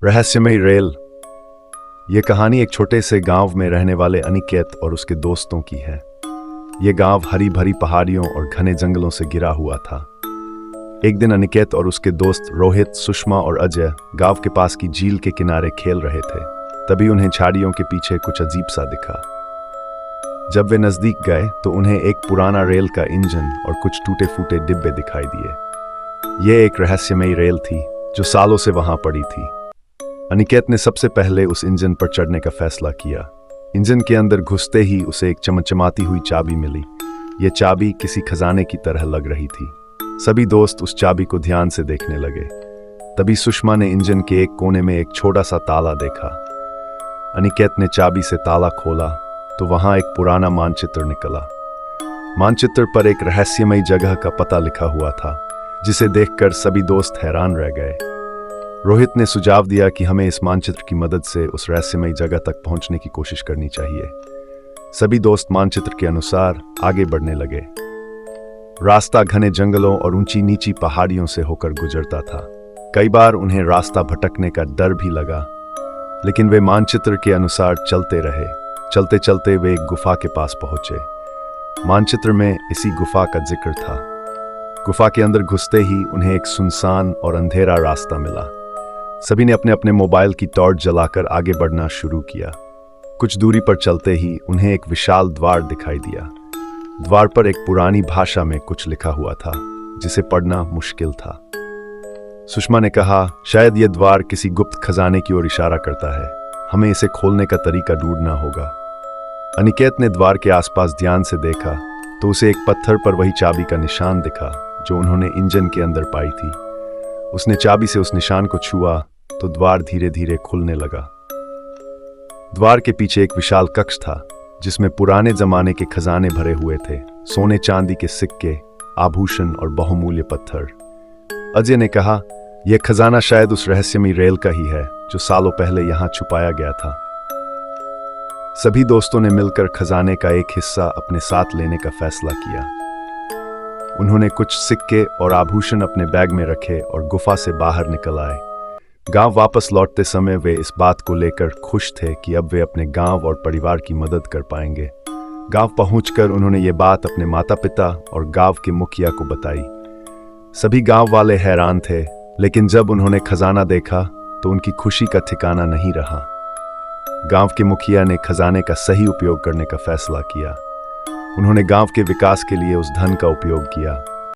रहस्यमयी रेल। ये कहानी एक छोटे से गांव में रहने वाले अनिकेत और उसके दोस्तों की है। ये गांव हरी भरी पहाड़ियों और घने जंगलों से घिरा हुआ था। एक दिन अनिकेत और उसके दोस्त रोहित, सुषमा और अजय गांव के पास की झील के किनारे खेल रहे थे। तभी उन्हें झाड़ियों के पीछे कुछ अजीब सा दिखा। जब वे नजदीक गए तो उन्हें एक पुराना रेल का इंजन और कुछ टूटे फूटे डिब्बे दिखाई दिए। ये एक रहस्यमयी रेल थी जो सालों से वहां पड़ी थी। अनिकेत ने सबसे पहले उस इंजन पर चढ़ने का फैसला किया। इंजन के अंदर घुसते ही उसे एक चमचमाती हुई चाबी मिली। यह चाबी किसी खजाने की तरह लग रही थी। सभी दोस्त उस चाबी को ध्यान से देखने लगे। तभी सुषमा ने इंजन के एक कोने में एक छोटा सा ताला देखा। अनिकेत ने चाबी से ताला खोला तो वहां एक पुराना मानचित्र निकला। मानचित्र पर एक रहस्यमयी जगह का पता लिखा हुआ था, जिसे देखकर सभी दोस्त हैरान रह गए। रोहित ने सुझाव दिया कि हमें इस मानचित्र की मदद से उस रहस्यमयी जगह तक पहुंचने की कोशिश करनी चाहिए। सभी दोस्त मानचित्र के अनुसार आगे बढ़ने लगे। रास्ता घने जंगलों और ऊंची नीची पहाड़ियों से होकर गुजरता था। कई बार उन्हें रास्ता भटकने का डर भी लगा, लेकिन वे मानचित्र के अनुसार चलते रहे। चलते चलते वे एक गुफा के पास पहुंचे। मानचित्र में इसी गुफा का जिक्र था। गुफा के अंदर घुसते ही उन्हें एक सुनसान और अंधेरा रास्ता मिला। सभी ने अपने अपने मोबाइल की टॉर्च जलाकर आगे बढ़ना शुरू किया। कुछ दूरी पर चलते ही उन्हें एक विशाल द्वार दिखाई दिया। द्वार पर एक पुरानी भाषा में कुछ लिखा हुआ था, जिसे पढ़ना मुश्किल था। सुषमा ने कहा, शायद यह द्वार किसी गुप्त खजाने की ओर इशारा करता है। हमें इसे खोलने का तरीका ढूंढना होगा। अनिकेत ने द्वार के आसपास ध्यान से देखा तो उसे एक पत्थर पर वही चाबी का निशान दिखा जो उन्होंने इंजन के अंदर पाई थी। उसने चाबी से उस निशान को छुआ तो द्वार धीरे धीरे खुलने लगा। द्वार के पीछे एक विशाल कक्ष था, जिसमें पुराने जमाने के खजाने भरे हुए थे। सोने चांदी के सिक्के, आभूषण और बहुमूल्य पत्थर। अजय ने कहा, यह खजाना शायद उस रहस्यमयी रेल का ही है जो सालों पहले यहां छुपाया गया था। सभी दोस्तों ने मिलकर खजाने का एक हिस्सा अपने साथ लेने का फैसला किया। उन्होंने कुछ सिक्के और आभूषण अपने बैग में रखे और गुफा से बाहर निकल आए। गांव वापस लौटते समय वे इस बात को लेकर खुश थे कि अब वे अपने गांव और परिवार की मदद कर पाएंगे। गांव पहुंचकर उन्होंने ये बात अपने माता पिता और गांव के मुखिया को बताई। सभी गांव वाले हैरान थे, लेकिन जब उन्होंने खजाना देखा तो उनकी खुशी का ठिकाना नहीं रहा। गांव के मुखिया ने खजाने का सही उपयोग करने का फैसला किया। उन्होंने गांव के विकास के लिए उस धन का उपयोग किया।